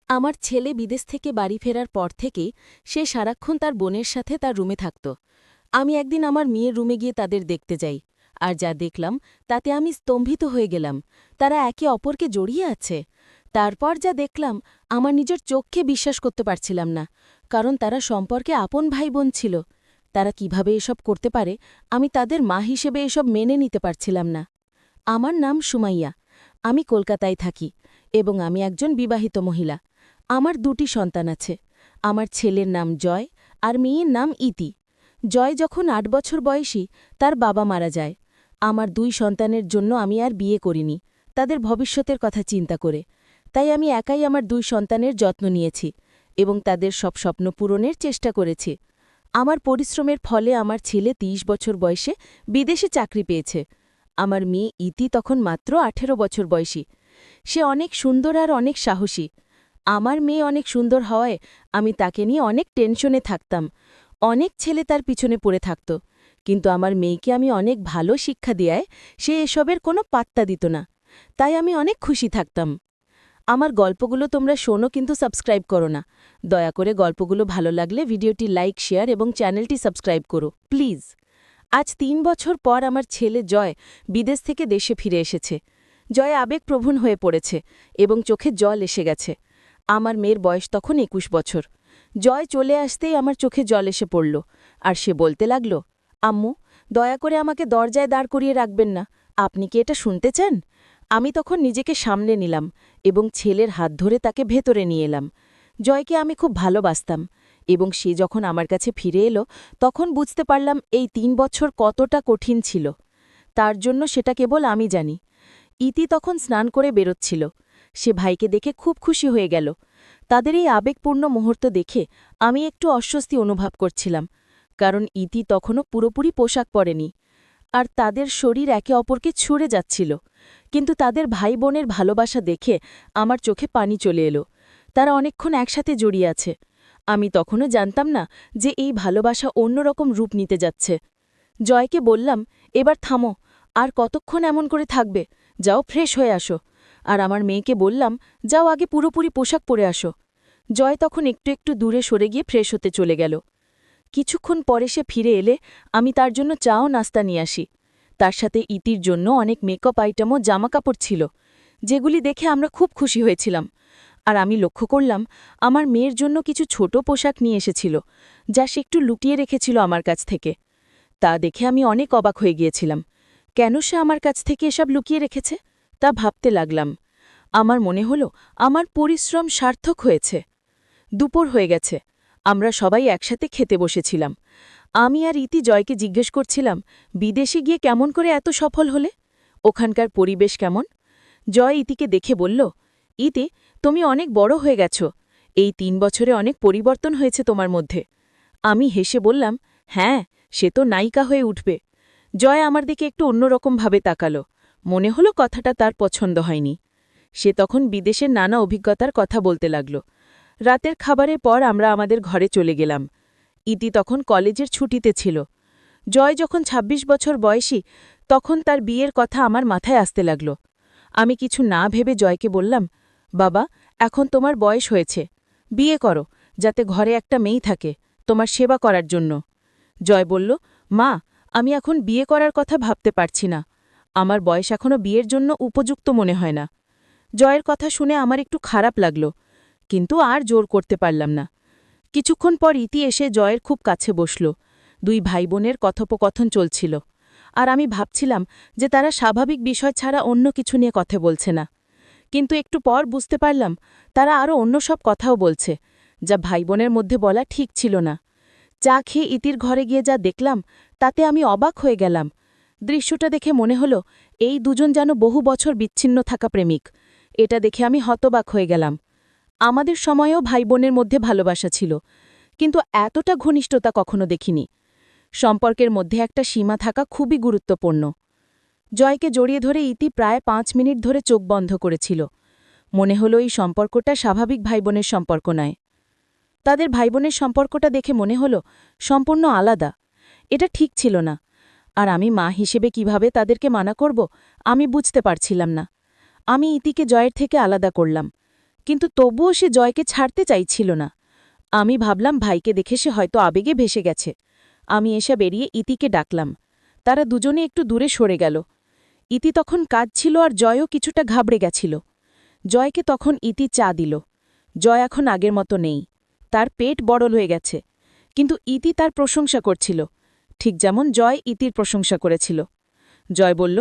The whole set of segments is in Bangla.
আমার ছেলে বিদেশ থেকে বাড়ি ফেরার পর থেকে সে সারাক্ষণ তার বোনের সাথে তার রুমে থাকত। আমি একদিন আমার মেয়ের রুমে গিয়ে তাদের দেখতে যাই, আর যা দেখলাম তাতে আমি স্তম্ভিত হয়ে গেলাম। তারা একে অপরকে জড়িয়ে আছে। তারপর যা দেখলাম আমার নিজের চোখকে বিশ্বাস করতে পারছিলাম না, কারণ তারা সম্পর্কে আপন ভাই বোন ছিল। তারা কিভাবে এসব করতে পারে, আমি তাদের মা হিসেবে এসব মেনে নিতে পারছিলাম না। আমার নাম সুমাইয়া। আমি কলকাতায় থাকি এবং আমি একজন বিবাহিত মহিলা। আমার 2টি সন্তান আছে। আমার ছেলের নাম জয় আর মেয়ের নাম ইতি। জয় যখন 8 বছর বয়সী তার বাবা মারা যায়। আমার 2 সন্তানের জন্য আমি আর বিয়ে করিনি, তাদের ভবিষ্যতের কথা চিন্তা করে। তাই আমি একাই আমার 2 সন্তানের যত্ন নিয়েছি এবং তাদের সব স্বপ্ন পূরণের চেষ্টা করেছি। আমার পরিশ্রমের ফলে আমার ছেলে 30 বছর বয়সে বিদেশে চাকরি পেয়েছে। আমার মেয়ে ইতি তখন মাত্র 18 বছর বয়সী। সে অনেক সুন্দর আর অনেক সাহসী। আমার মেয়ে অনেক সুন্দর হওয়ায় আমি তাকে নিয়ে অনেক টেনশনে থাকতাম। অনেক ছেলে তার পিছনে পড়ে থাকত, কিন্তু আমার মেয়েকে আমি অনেক ভালো শিক্ষা দেয়ায় সে এসবের কোনো পাত্তা দিত না। তাই আমি অনেক খুশি থাকতাম। আমার গল্পগুলো তোমরা শোনো, কিন্তু সাবস্ক্রাইব করো না। দয়া করে গল্পগুলো ভালো লাগলে ভিডিওটি লাইক, শেয়ার এবং চ্যানেলটি সাবস্ক্রাইব করো প্লিজ। আজ 3 বছর পর আমার ছেলে জয় বিদেশ থেকে দেশে ফিরে এসেছে। জয় আবেগপ্রবণ হয়ে পড়েছে এবং চোখে জল এসে গেছে। আমার মেয়ের বয়স তখন 21 বছর। জয় চলে আসতেই আমার চোখে জল এসে পড়ল, আর সে বলতে লাগল, আম্মু, দয়া করে আমাকে দরজায় দাঁড় করিয়ে রাখবেন না। আপনি কি এটা শুনতে চান? আমি তখন নিজেকে সামলে নিলাম এবং ছেলের হাত ধরে তাকে ভেতরে নিয়ে এলাম। জয়কে আমি খুব ভালোবাসতাম এবং সে যখন আমার কাছে ফিরে এলো তখন বুঝতে পারলাম এই 3 বছর কতটা কঠিন ছিল। তার জন্য সেটা কেবল আমি জানি। ইতি তখন স্নান করে বেরোচ্ছিল। সে ভাইকে দেখে খুব খুশি হয়ে গেল। তাদের এই আবেগপূর্ণ মুহূর্ত দেখে আমি একটু অস্বস্তি অনুভব করছিলাম, কারণ ইতি তখনও পুরোপুরি পোশাক পরেনি আর তাদের শরীর একে অপরকে ছুঁড়ে যাচ্ছিল। কিন্তু তাদের ভাই বোনের ভালোবাসা দেখে আমার চোখে পানি চলে এলো। তারা অনেকক্ষণ একসাথে জড়িয়ে আছে। আমি তখনও জানতাম না যে এই ভালোবাসা অন্যরকম রূপ নিতে যাচ্ছে। জয়কে বললাম, এবার থামো, আর কতক্ষণ এমন করে থাকবে? যাও, ফ্রেশ হয়ে আসো। আর আমার মেয়েকে বললাম, যাও, আগে পুরোপুরি পোশাক পরে আসো। জয় তখন একটু একটু দূরে সরে গিয়ে ফ্রেশ হতে চলে গেল। কিছুক্ষণ পরে সে ফিরে এলে আমি তার জন্য চা ও নাস্তা নিয়ে আসি। তার সাথে ইতির জন্য অনেক মেকআপ আইটেম ও জামাকাপড় ছিল, যেগুলি দেখে আমরা খুব খুশি হয়েছিলাম। আর আমি লক্ষ্য করলাম আমার মেয়ের জন্য কিছু ছোট পোশাক নিয়ে এসেছিল, যা সে একটু লুকিয়ে রেখেছিল আমার কাছ থেকে। তা দেখে আমি অনেক অবাক হয়ে গিয়েছিলাম। কেন সে আমার কাছ থেকে এসব লুকিয়ে রেখেছে তা ভাবতে লাগলাম। আমার মনে হলো আমার পরিশ্রম সার্থক হয়েছে। দুপুর হয়ে গেছে। আমরা সবাই একসাথে খেতে বসেছিলাম। আমি আর ইতি জয়কে জিজ্ঞেস করছিলাম, বিদেশে গিয়ে কেমন করে এত সফল হলে? ওখানকার পরিবেশ কেমন? জয় ইতিকে দেখে বলল, ইতি, তুমি অনেক বড় হয়ে গেছ। এই 3 বছরে অনেক পরিবর্তন হয়েছে তোমার মধ্যে। আমি হেসে বললাম, হ্যাঁ, সে তো নায়িকা হয়ে উঠবে। জয় আমার দিকে একটু অন্যরকমভাবে তাকালো। মনে হলো কথাটা তার পছন্দ হয়নি। সে তখন বিদেশের নানা অভিজ্ঞতার কথা বলতে লাগল। রাতের খাবারের পর আমরা আমাদের ঘরে চলে গেলাম। ইতি তখন কলেজের ছুটিতে ছিল। জয় যখন ২৬ বছর বয়সী তখন তার বিয়ের কথা আমার মাথায় আসতে লাগল। আমি কিছু না ভেবে জয়কে বললাম, বাবা, এখন তোমার বয়স হয়েছে, বিয়ে করো, যাতে ঘরে একটা মেয়ে থাকে তোমার সেবা করার জন্য। জয় বলল, মা, আমি এখন বিয়ে করার কথা ভাবতে পারছি না। আমার বয়স এখনও বিয়ের জন্য উপযুক্ত মনে হয় না। জয়ের কথা শুনে আমার একটু খারাপ লাগল, কিন্তু আর জোর করতে পারলাম না। কিছুক্ষণ পর ইতি এসে জয়ের খুব কাছে বসল। 2 ভাই বোনের কথোপকথন চলছিল, আর আমি ভাবছিলাম যে তারা স্বাভাবিক বিষয় ছাড়া অন্য কিছু নিয়ে কথা বলছে না। কিন্তু একটু পর বুঝতে পারলাম তারা আরও অন্য সব কথাও বলছে, যা ভাই বোনের মধ্যে বলা ঠিক ছিল না। চা খেয়ে ইতির ঘরে গিয়ে যা দেখলাম তাতে আমি অবাক হয়ে গেলাম। দৃশ্যটা দেখে মনে হলো এই দুজন যেন বহু বছর বিচ্ছিন্ন থাকা প্রেমিক। এটা দেখে আমি হতবাক হয়ে গেলাম। আমাদের সময়েও ভাই বোনের মধ্যে ভালোবাসা ছিল, কিন্তু এতটা ঘনিষ্ঠতা কখনো দেখিনি। সম্পর্কের মধ্যে একটা সীমা থাকা খুবই গুরুত্বপূর্ণ। জয়কে জড়িয়ে ধরে ইতি প্রায় 5 মিনিট ধরে চোখ বন্ধ করেছিল। মনে হলো এই সম্পর্কটা স্বাভাবিক ভাইবোনের সম্পর্ক নয়। তাদের ভাইবোনের সম্পর্কটা দেখে মনে হলো সম্পূর্ণ আলাদা। এটা ঠিক ছিল না। আর আমি মা হিসেবে কিভাবে তাদেরকে মানা করব আমি বুঝতে পারছিলাম না। আমি ইতিকে জয়ের থেকে আলাদা করলাম। কিন্তু তবুও সে জয়কে ছাড়তে চাইছিল না। আমি ভাবলাম ভাইকে দেখে সে হয়তো আবেগে ভেসে গেছে। আমি এসে বেরিয়ে ইতিকে ডাকলাম। তারা দুজনে একটু দূরে সরে গেল। ইতি তখন কাঁদছিল আর জয়ও কিছুটা ঘাবড়ে গেছিল। জয়কে তখন ইতি চা দিল। জয় এখন আগের মতো নেই। তার পেট বড়ল হয়ে গেছে। কিন্তু ইতি তার প্রশংসা করছিল, ঠিক যেমন জয় ইতির প্রশংসা করেছিল। জয় বলল,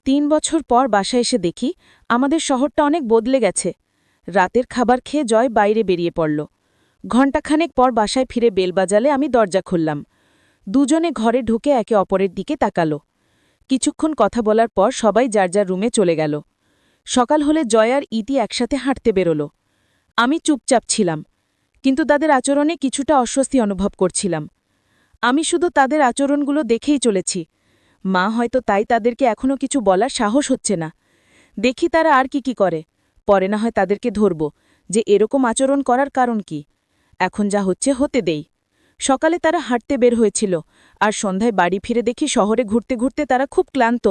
৩ বছর পর বাসায় এসে দেখি আমাদের শহরটা অনেক বদলে গেছে। রাতের খাবার খেয়ে জয় বাইরে বেরিয়ে পড়ল। ঘণ্টাখানেক পর বাসায় ফিরে বেল বাজালে আমি দরজা খুললাম। দুজনে ঘরে ঢুকে একে অপরের দিকে তাকালো। কিছুক্ষণ কথা বলার পর সবাই যার যার রুমে চলে গেল। সকাল হলে জয় আর ইতি একসাথে হাঁটতে বেরোল। আমি চুপচাপ ছিলাম, কিন্তু তাদের আচরণে কিছুটা অস্বস্তি অনুভব করছিলাম। আমি শুধু তাদের আচরণগুলো দেখেই চলেছি। মা হয়তো তাই তাদেরকে এখনও কিছু বলার সাহস হচ্ছে না। দেখি তারা আর কি করে। পরে না হয় তাদেরকে ধরব যে এরকম আচরণ করার কারণ কি। এখন যা হচ্ছে হতে দেই। সকালে তারা হাঁটতে বের হয়েছিল, আর সন্ধ্যায় বাড়ি ফিরে দেখি শহরে ঘুরতে ঘুরতে তারা খুব ক্লান্ত।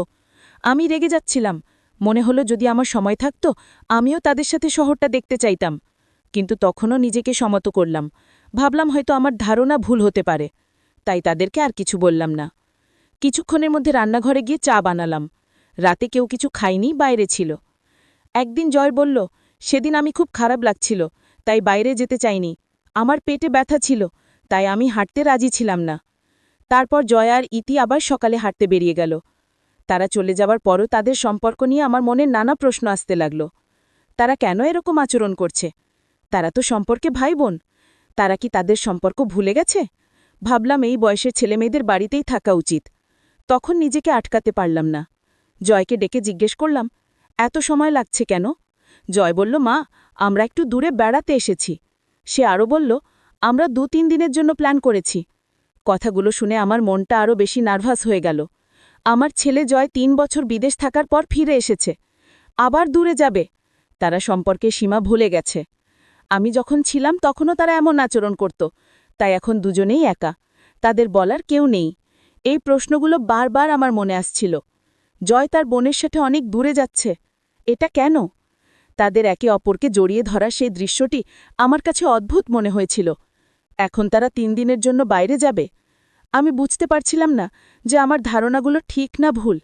আমি রেগে যাচ্ছিলাম। মনে হলো যদি আমার সময় থাকত আমিও তাদের সাথে শহরটা দেখতে চাইতাম। কিন্তু তখনও নিজেকে সমত করলাম। ভাবলাম হয়তো আমার ধারণা ভুল হতে পারে। তাই তাদেরকে আর কিছু বললাম না। কিছুক্ষণের মধ্যে রান্নাঘরে গিয়ে চা বানালাম। রাতে কেউ কিছু খায়নি, বাইরে ছিল। একদিন জয় বলল, সেদিন আমি খুব খারাপ লাগছিল, তাই বাইরে যেতে চাইনি। আমার পেটে ব্যথা ছিল, তাই আমি হাঁটতে রাজি ছিলাম না। তারপর জয় আর ইতি আবার সকালে হাঁটতে বেরিয়ে গেল। তারা চলে যাওয়ার পরও তাদের সম্পর্ক নিয়ে আমার মনে নানা প্রশ্ন আসতে লাগল। তারা কেন এরকম আচরণ করছে? তারা তো সম্পর্কে ভাই বোন। তারা কি তাদের সম্পর্ক ভুলে গেছে? ভাবলাম এই বয়সের ছেলেমেয়েদের বাড়িতেই থাকা উচিত। তখন নিজেকে আটকাতে পারলাম না। জয়কে ডেকে জিজ্ঞেস করলাম, এত সময় লাগছে কেন? জয় বলল, মা, আমরা একটু দূরে বেড়াতে এসেছি। সে আরও বলল, আমরা ২-৩ দিনের জন্য প্ল্যান করেছি। কথাগুলো শুনে আমার মনটা আরও বেশি নার্ভাস হয়ে গেল। আমার ছেলে জয় ৩ বছর বিদেশ থাকার পর ফিরে এসেছে, আবার দূরে যাবে। তারা সম্পর্কের সীমা ভুলে গেছে। আমি যখন ছিলাম তখনও তারা এমন আচরণ করত, তাই এখন দুজনেই একা। তাদের বলার কেউ নেই। এই প্রশ্নগুলো বারবার আমার মনে আসছিল। জয় তার বোনের সাথে অনেক দূরে যাচ্ছে, এটা কেন? তাদের একে অপরকে জড়িয়ে ধরা সেই দৃশ্যটি আমার কাছে অদ্ভুত মনে হয়েছিল। এখন তারা ৩ দিনের জন্য বাইরে যাবে। আমি বুঝতে পারছিলাম না যে আমার ধারণাগুলো ঠিক না ভুল,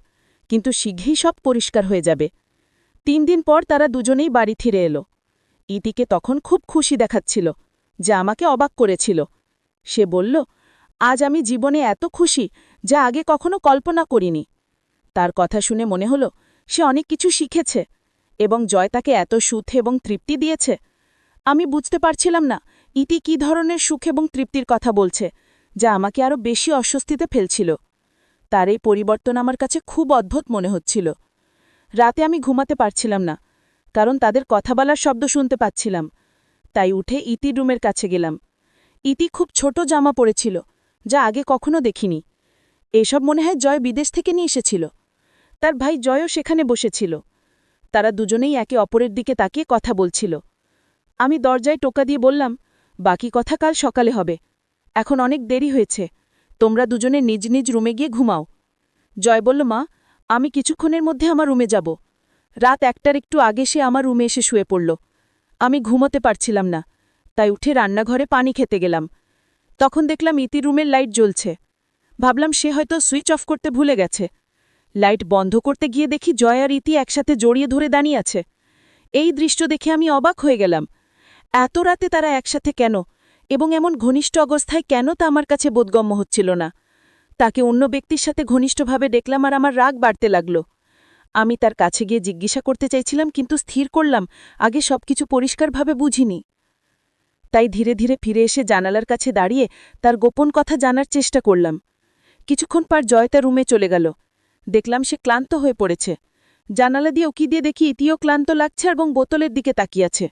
কিন্তু শীঘ্রই সব পরিষ্কার হয়ে যাবে। ৩ দিন পর তারা দুজনেই বাড়ি ফিরে এলো। ইতিকে তখন খুব খুশি দেখাচ্ছিল, যা আমাকে অবাক করেছিল। সে বলল, আজ আমি জীবনে এত খুশি যা আগে কখনো কল্পনা করিনি। তার কথা শুনে মনে হলো সে অনেক কিছু শিখেছে এবং জয় তাকে এত সুখ এবং তৃপ্তি দিয়েছে। আমি বুঝতে পারছিলাম না ইতি কী ধরনের সুখ এবং তৃপ্তির কথা বলছে, যা আমাকে আরও বেশি অস্বস্তিতে ফেলছিল। তার এই পরিবর্তন আমার কাছে খুব অদ্ভুত মনে হচ্ছিল। রাতে আমি ঘুমাতে পারছিলাম না, কারণ তাদের কথা বলার শব্দ শুনতে পাচ্ছিলাম। তাই উঠে ইতি রুমের কাছে গেলাম। ইতি খুব ছোট জামা পরেছিল, যা আগে কখনো দেখিনি। এসব মনে হয় জয় বিদেশ থেকে নিয়ে এসেছিল। তার ভাই জয়ও সেখানে বসেছিল। তারা দুজনেই একে অপরের দিকে তাকিয়ে কথা বলছিল। আমি দরজায় টোকা দিয়ে বললাম, বাকি কথা কাল সকালে হবে। এখন অনেক দেরি হয়েছে, তোমরা দুজনে নিজ নিজ রুমে গিয়ে ঘুমাও। জয় বলল, মা, আমি কিছুক্ষণের মধ্যে আমার রুমে যাব। রাত ১টার একটু আগে সে আমার রুমে এসে শুয়ে পড়ল। আমি ঘুমোতে পারছিলাম না, তাই উঠে রান্নাঘরে পানি খেতে গেলাম। তখন দেখলাম ইতি রুমের লাইট জ্বলছে। ভাবলাম সে হয়তো সুইচ অফ করতে ভুলে গেছে। লাইট বন্ধ করতে গিয়ে দেখি জয় আর ইতি একসাথে জড়িয়ে ধরে দাঁড়িয়ে আছে। এই দৃশ্য দেখে আমি অবাক হয়ে গেলাম। এত রাতে তারা একসাথে কেন, এবং এমন ঘনিষ্ঠ অবস্থায় কেন তা আমার কাছে বোধগম্য হচ্ছিল না। তাকে অন্য ব্যক্তির সাথে ঘনিষ্ঠভাবে দেখলাম আর আমার রাগ বাড়তে লাগল। আমি তার কাছে গিয়ে জিজ্ঞাসা করতে চাইছিলাম, কিন্তু স্থির করলাম আগে সবকিছু পরিষ্কারভাবে বুঝিনি। তাই ধীরে ধীরে ফিরে এসে জানালার কাছে দাঁড়িয়ে তার গোপন কথা জানার চেষ্টা করলাম। কিছুক্ষণ পর জয় তার রুমে চলে গেল। দেখলাম সে ক্লান্ত হয়ে পড়েছে। জানালা দিয়ে উকি দিয়ে দেখি ইতিও ক্লান্ত লাগছে এবং বোতলের দিকে তাকিয়েছে।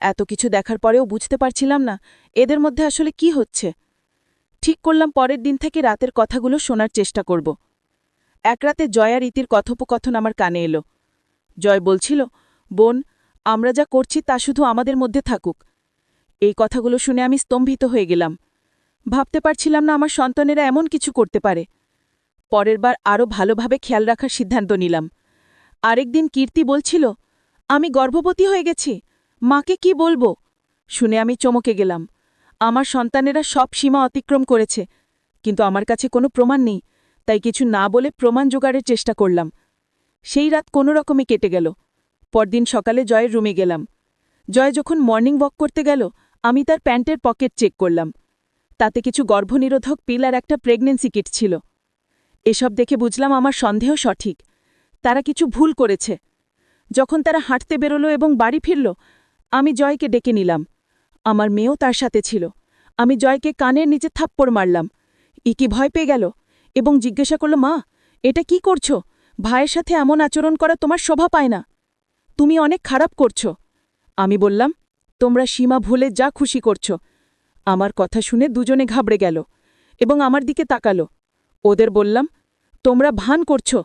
এত কিছু দেখার পরেও বুঝতে পারছিলাম না এদের মধ্যে আসলে কি হচ্ছে। ঠিক করলাম পরের দিন থেকে রাতের কথাগুলো শোনার চেষ্টা করব। এক রাতে জয় আর ইতির কথোপকথন আমার কানে এলো। জয় বলছিল, বোন, আমরা যা করছি তা শুধু আমাদের মধ্যে থাকুক। এই কথাগুলো শুনে আমি স্তম্ভিত হয়ে গেলাম। ভাবতে পারছিলাম না আমার সন্তানেরা এমন কিছু করতে পারে। পরের বার আরও ভালোভাবে খেয়াল রাখার সিদ্ধান্ত নিলাম। আরেকদিন কীর্তি বলছিল, আমি গর্ভবতী হয়ে গেছি। মাকে কি বলবো? শুনে আমি চমকে গেলাম। আমার সন্তানেরা সব সীমা অতিক্রম করেছে, কিন্তু আমার কাছে কোনো প্রমাণ নেই, তাই কিছু না বলে প্রমাণ জোগাড়ের চেষ্টা করলাম। সেই রাত কোনো রকমে কেটে গেল। পরদিন সকালে জয়ের রুমে গেলাম। জয় যখন মর্নিং ওয়াক করতে গেল, আমি তার প্যান্টের পকেট চেক করলাম। তাতে কিছু গর্ভনিরোধক পিল আর একটা প্রেগন্যান্সি কিট ছিল। এসব দেখে বুঝলাম আমার সন্দেহ সঠিক। তারা কিছু ভুল করেছে। যখন তারা হাঁটতে বেরোলো এবং বাড়ি ফিরল, আমি জয়কে ডেকে নিলাম। আমার মেয়েও তার সাথে ছিল। আমি জয়কে কানের নিচে থাপ্পড় মারলাম। ইকি ভয় পেয়ে গেল এবং জিজ্ঞাসা করল, মা, এটা কি করছো? ভাইয়ের সাথে এমন আচরণ করা তোমার শোভা পায় না। তুমি অনেক খারাপ করছো। আমি বললাম, তোমরা সীমা ভুলে যা খুশি করছো। আমার কথা শুনে দুজনে ঘাবড়ে গেল এবং আমার দিকে তাকালো। ওদের বললাম, তোমরা ভান করছো